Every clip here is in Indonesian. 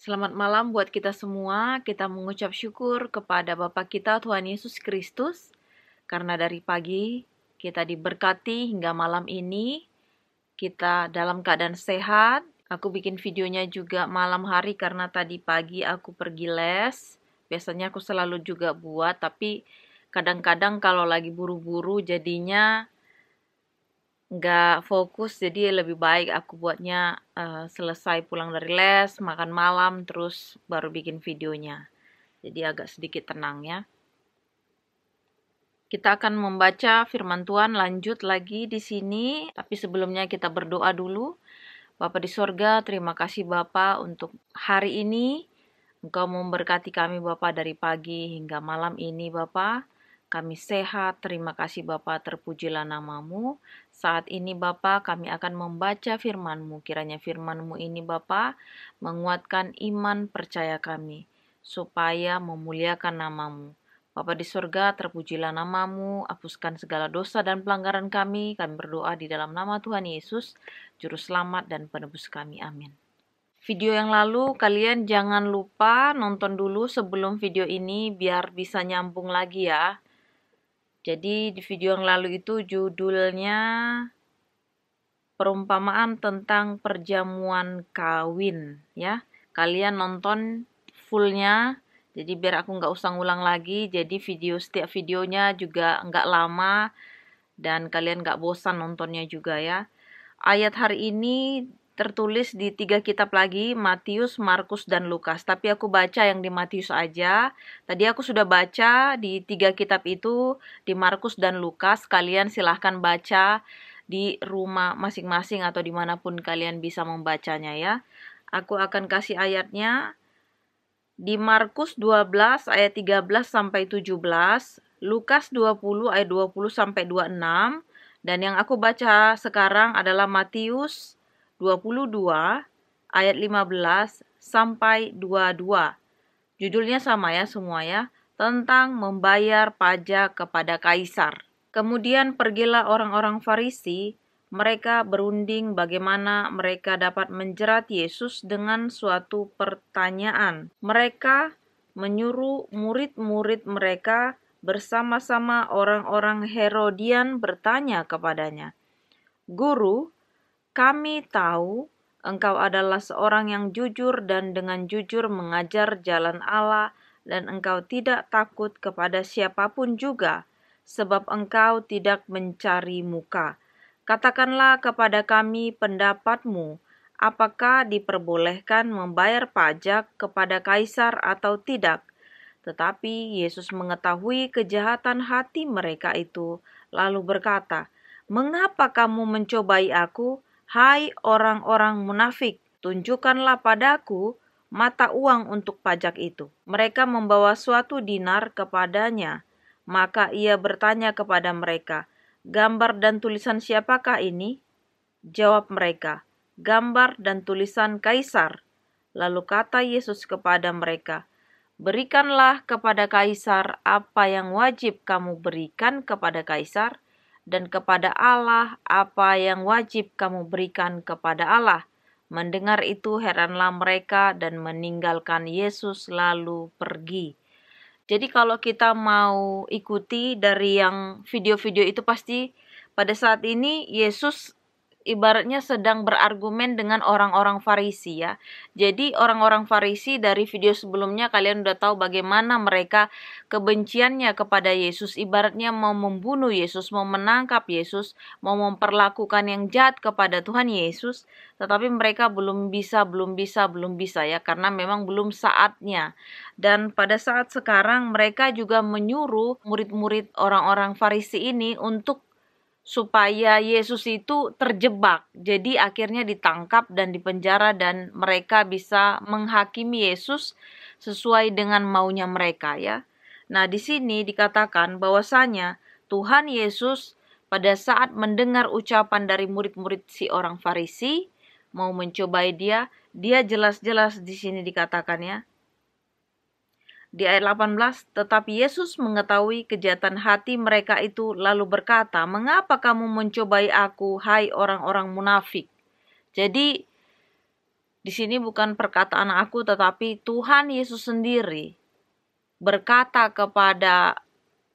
Selamat malam buat kita semua. Kita mengucap syukur kepada Bapa kita Tuhan Yesus Kristus karena dari pagi kita diberkati hingga malam ini kita dalam keadaan sehat. Aku bikin videonya juga malam hari karena tadi pagi aku pergi les. Biasanya aku selalu juga buat, tapi kadang-kadang kalau lagi buru-buru jadinya nggak fokus, jadi lebih baik aku buatnya selesai pulang dari les, makan malam, terus baru bikin videonya. Jadi agak sedikit tenang ya. Kita akan membaca firman Tuhan lanjut lagi di sini, tapi sebelumnya kita berdoa dulu. Bapa di sorga, terima kasih Bapa untuk hari ini. Engkau memberkati kami Bapa dari pagi hingga malam ini Bapa. Kami sehat, terima kasih Bapa, terpujilah namamu. Saat ini Bapa, kami akan membaca firman-Mu. Kiranya firman-Mu ini Bapa, menguatkan iman percaya kami, supaya memuliakan namamu. Bapa di surga, terpujilah namamu, hapuskan segala dosa dan pelanggaran kami. Kami berdoa di dalam nama Tuhan Yesus, Juru Selamat dan Penebus kami. Amin. Video yang lalu, kalian jangan lupa nonton dulu sebelum video ini, biar bisa nyambung lagi ya. Jadi di video yang lalu itu judulnya perumpamaan tentang perjamuan kawin ya. Kalian nonton fullnya, jadi biar aku nggak usah ngulang lagi. Jadi setiap videonya juga nggak lama dan kalian nggak bosan nontonnya juga ya. Ayat hari ini tertulis di 3 kitab lagi, Matius, Markus, dan Lukas. Tapi aku baca yang di Matius aja. Tadi aku sudah baca di 3 kitab itu, di Markus dan Lukas. Kalian silahkan baca di rumah masing-masing atau dimanapun kalian bisa membacanya ya. Aku akan kasih ayatnya. Di Markus 12 ayat 13 sampai 17, Lukas 20 ayat 20 sampai 26, dan yang aku baca sekarang adalah Matius 22 ayat 15 sampai 22. Judulnya sama ya semua ya, tentang membayar pajak kepada kaisar. Kemudian pergilah orang-orang Farisi. Mereka berunding bagaimana mereka dapat menjerat Yesus dengan suatu pertanyaan. Mereka menyuruh murid-murid mereka bersama-sama orang-orang Herodian bertanya kepadanya, "Guru, kami tahu engkau adalah seorang yang jujur dan dengan jujur mengajar jalan Allah, dan engkau tidak takut kepada siapapun juga, sebab engkau tidak mencari muka. Katakanlah kepada kami pendapatmu, apakah diperbolehkan membayar pajak kepada kaisar atau tidak?" Tetapi Yesus mengetahui kejahatan hati mereka itu, lalu berkata, "Mengapa kamu mencobai aku, hai orang-orang munafik? Tunjukkanlah padaku mata uang untuk pajak itu." Mereka membawa suatu dinar kepadanya. Maka ia bertanya kepada mereka, "Gambar dan tulisan siapakah ini?" Jawab mereka, "Gambar dan tulisan Kaisar." Lalu kata Yesus kepada mereka, "Berikanlah kepada Kaisar apa yang wajib kamu berikan kepada Kaisar, dan kepada Allah apa yang wajib kamu berikan kepada Allah." Mendengar itu heranlah mereka dan meninggalkan Yesus lalu pergi. Jadi kalau kita mau ikuti dari yang video-video itu, pasti pada saat ini Yesus ibaratnya sedang berargumen dengan orang-orang Farisi ya. Jadi orang-orang Farisi dari video sebelumnya kalian udah tahu bagaimana mereka kebenciannya kepada Yesus. Ibaratnya mau membunuh Yesus, mau menangkap Yesus, mau memperlakukan yang jahat kepada Tuhan Yesus. Tetapi mereka belum bisa ya, karena memang belum saatnya. Dan pada saat sekarang mereka juga menyuruh murid-murid orang-orang Farisi ini untuk supaya Yesus itu terjebak. Jadi akhirnya ditangkap dan dipenjara dan mereka bisa menghakimi Yesus sesuai dengan maunya mereka ya. Nah, di sini dikatakan bahwasanya Tuhan Yesus pada saat mendengar ucapan dari murid-murid si orang Farisi mau mencobai dia jelas-jelas di sini dikatakan ya. Di ayat 18, tetapi Yesus mengetahui kejahatan hati mereka itu lalu berkata, "Mengapa kamu mencobai aku, hai orang-orang munafik?" Jadi Di sini bukan perkataan aku, tetapi Tuhan Yesus sendiri berkata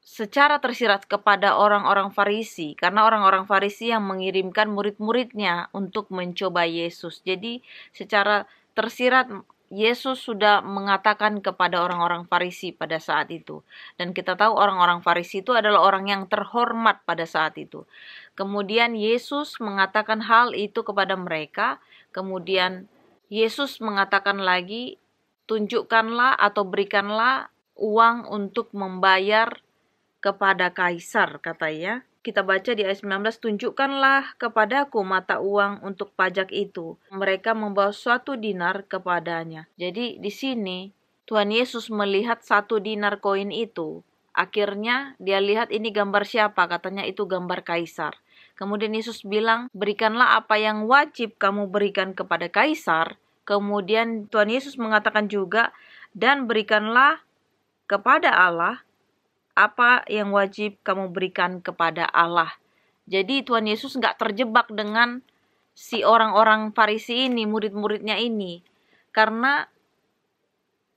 secara tersirat kepada orang-orang Farisi, karena orang-orang Farisi yang mengirimkan murid-muridnya untuk mencoba Yesus. Jadi secara tersirat Yesus sudah mengatakan kepada orang-orang Farisi pada saat itu. Dan kita tahu orang-orang Farisi itu adalah orang yang terhormat pada saat itu. Kemudian Yesus mengatakan hal itu kepada mereka. Kemudian Yesus mengatakan lagi, tunjukkanlah atau berikanlah uang untuk membayar kepada kaisar, katanya. Kita baca di ayat 19, tunjukkanlah kepadaku mata uang untuk pajak itu. Mereka membawa suatu dinar kepadanya. Jadi di sini Tuhan Yesus melihat 1 dinar koin itu. Akhirnya dia lihat ini gambar siapa, katanya itu gambar kaisar. Kemudian Yesus bilang, berikanlah apa yang wajib kamu berikan kepada kaisar. Kemudian Tuhan Yesus mengatakan juga, dan berikanlah kepada Allah apa yang wajib kamu berikan kepada Allah. Jadi Tuhan Yesus nggak terjebak dengan si orang-orang Farisi ini, murid-muridnya ini. Karena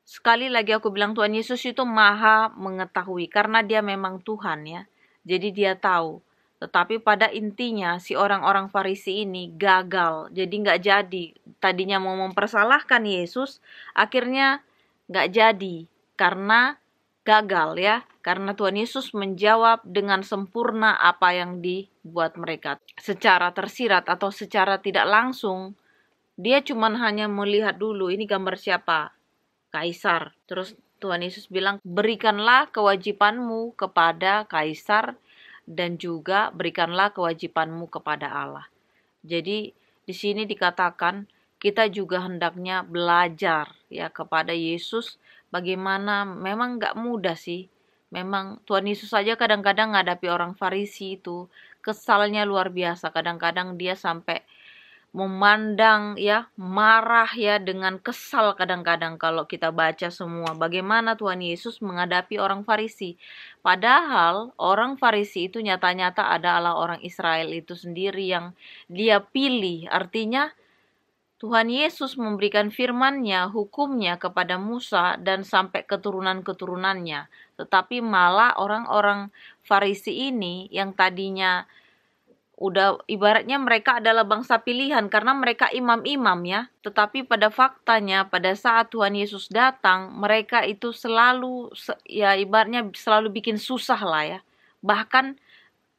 sekali lagi aku bilang Tuhan Yesus itu maha mengetahui, karena dia memang Tuhan ya. Jadi dia tahu. Tetapi pada intinya si orang-orang Farisi ini gagal. Jadi nggak jadi. Tadinya mau mempersalahkan Yesus, akhirnya nggak jadi. Karena gagal ya. Karena Tuhan Yesus menjawab dengan sempurna apa yang dibuat mereka. Secara tersirat atau secara tidak langsung, dia cuma hanya melihat dulu ini gambar siapa? Kaisar. Terus Tuhan Yesus bilang, berikanlah kewajibanmu kepada kaisar dan juga berikanlah kewajibanmu kepada Allah. Jadi di sini dikatakan kita juga hendaknya belajar ya kepada Yesus, bagaimana memang nggak mudah sih. Memang Tuhan Yesus saja kadang-kadang ngadapi orang Farisi itu kesalnya luar biasa. Kadang-kadang dia sampai memandang ya, marah ya, dengan kesal kadang-kadang kalau kita baca semua bagaimana Tuhan Yesus menghadapi orang Farisi. Padahal orang Farisi itu nyata-nyata adalah orang Israel itu sendiri yang dia pilih. Artinya Tuhan Yesus memberikan firman-Nya, hukumnya kepada Musa dan sampai keturunan-keturunannya. Tetapi malah orang-orang Farisi ini yang tadinya udah ibaratnya mereka adalah bangsa pilihan karena mereka imam-imam ya. Tetapi pada faktanya pada saat Tuhan Yesus datang, mereka itu selalu ya ibaratnya selalu bikin susah lah ya. Bahkan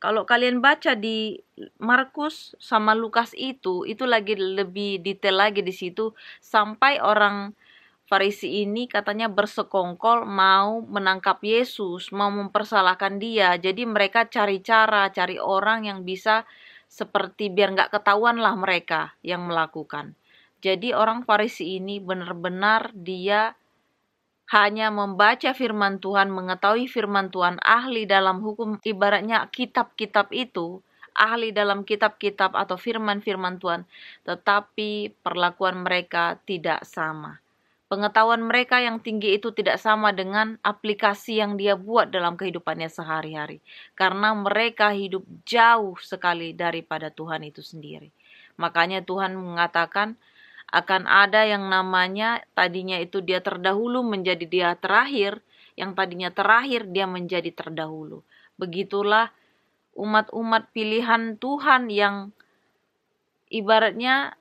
kalau kalian baca di Markus sama Lukas itu lagi lebih detail lagi di situ, sampai orang Farisi ini katanya bersekongkol mau menangkap Yesus, mau mempersalahkan dia. Jadi mereka cari cara, cari orang yang bisa seperti biar nggak ketahuan lah mereka yang melakukan. Jadi orang Farisi ini benar-benar dia hanya membaca firman Tuhan, mengetahui firman Tuhan, ahli dalam hukum, ibaratnya kitab-kitab itu, ahli dalam kitab-kitab atau firman-firman Tuhan, tetapi perlakuan mereka tidak sama. Pengetahuan mereka yang tinggi itu tidak sama dengan aplikasi yang dia buat dalam kehidupannya sehari-hari. Karena mereka hidup jauh sekali daripada Tuhan itu sendiri. Makanya Tuhan mengatakan akan ada yang namanya tadinya itu dia terdahulu menjadi dia terakhir. Yang tadinya terakhir dia menjadi terdahulu. Begitulah umat-umat pilihan Tuhan yang ibaratnya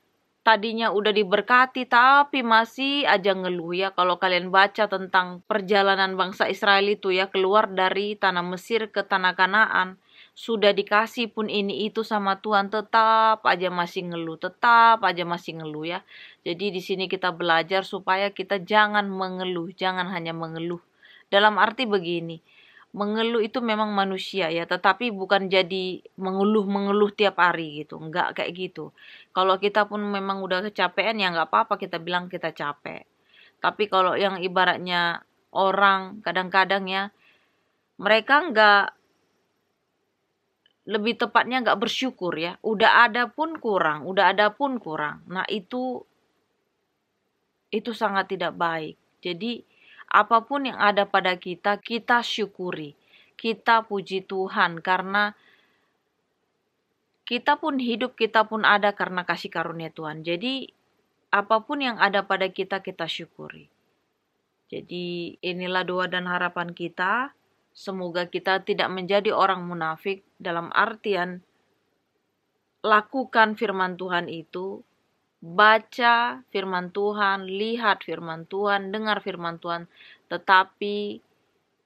tadinya udah diberkati tapi masih aja ngeluh ya. Kalau kalian baca tentang perjalanan bangsa Israel itu ya, keluar dari tanah Mesir ke tanah Kanaan, sudah dikasih pun ini itu sama Tuhan, tetap aja masih ngeluh, tetap aja masih ngeluh ya. Jadi di sini kita belajar supaya kita jangan mengeluh, jangan hanya mengeluh. Dalam arti begini, mengeluh itu memang manusia ya, tetapi bukan jadi mengeluh-mengeluh tiap hari gitu, enggak kayak gitu. Kalau kita pun memang udah kecapean ya nggak apa-apa kita bilang kita capek. Tapi kalau yang ibaratnya orang kadang-kadang ya, mereka nggak, lebih tepatnya nggak bersyukur ya. Udah ada pun kurang, udah ada pun kurang. Nah itu sangat tidak baik. Jadi apapun yang ada pada kita, kita syukuri. Kita puji Tuhan karena kita pun hidup, kita pun ada karena kasih karunia Tuhan. Jadi apapun yang ada pada kita, kita syukuri. Jadi inilah doa dan harapan kita. Semoga kita tidak menjadi orang munafik, dalam artian lakukan firman Tuhan itu, baca firman Tuhan, lihat firman Tuhan, dengar firman Tuhan, tetapi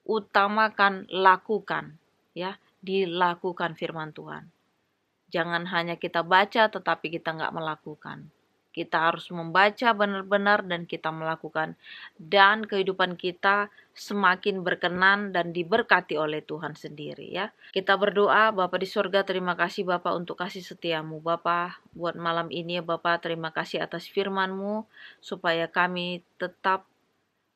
utamakan lakukan, ya, dilakukan firman Tuhan. Jangan hanya kita baca tetapi kita nggak melakukan. Kita harus membaca benar-benar dan kita melakukan. Dan kehidupan kita semakin berkenan dan diberkati oleh Tuhan sendiri, ya. Kita berdoa, Bapa di sorga, terima kasih Bapa untuk kasih setiamu. Bapa, buat malam ini ya Bapa, terima kasih atas firman-Mu, supaya kami tetap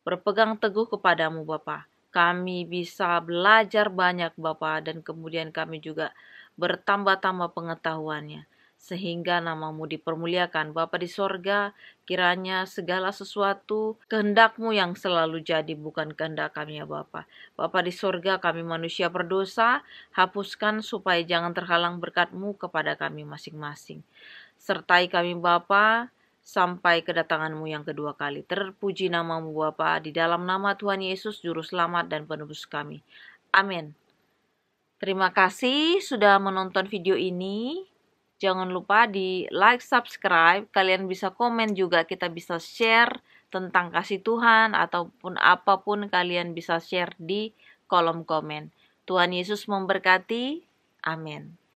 berpegang teguh kepadamu Bapa. Kami bisa belajar banyak Bapa, dan kemudian kami juga bertambah-tambah pengetahuannya, sehingga namamu dipermuliakan. Bapa di sorga, kiranya segala sesuatu kehendak-Mu yang selalu jadi, bukan kehendak kami ya Bapa. Bapa di sorga, kami manusia berdosa, hapuskan supaya jangan terhalang berkat-Mu kepada kami masing-masing. Sertai kami Bapa, sampai kedatangan-Mu yang kedua kali. Terpuji nama-Mu Bapa, di dalam nama Tuhan Yesus, Juru Selamat dan Penebus kami. Amin. Terima kasih sudah menonton video ini. Jangan lupa di like, subscribe. Kalian bisa komen juga, kita bisa share tentang kasih Tuhan, ataupun apapun kalian bisa share di kolom komen. Tuhan Yesus memberkati. Amin.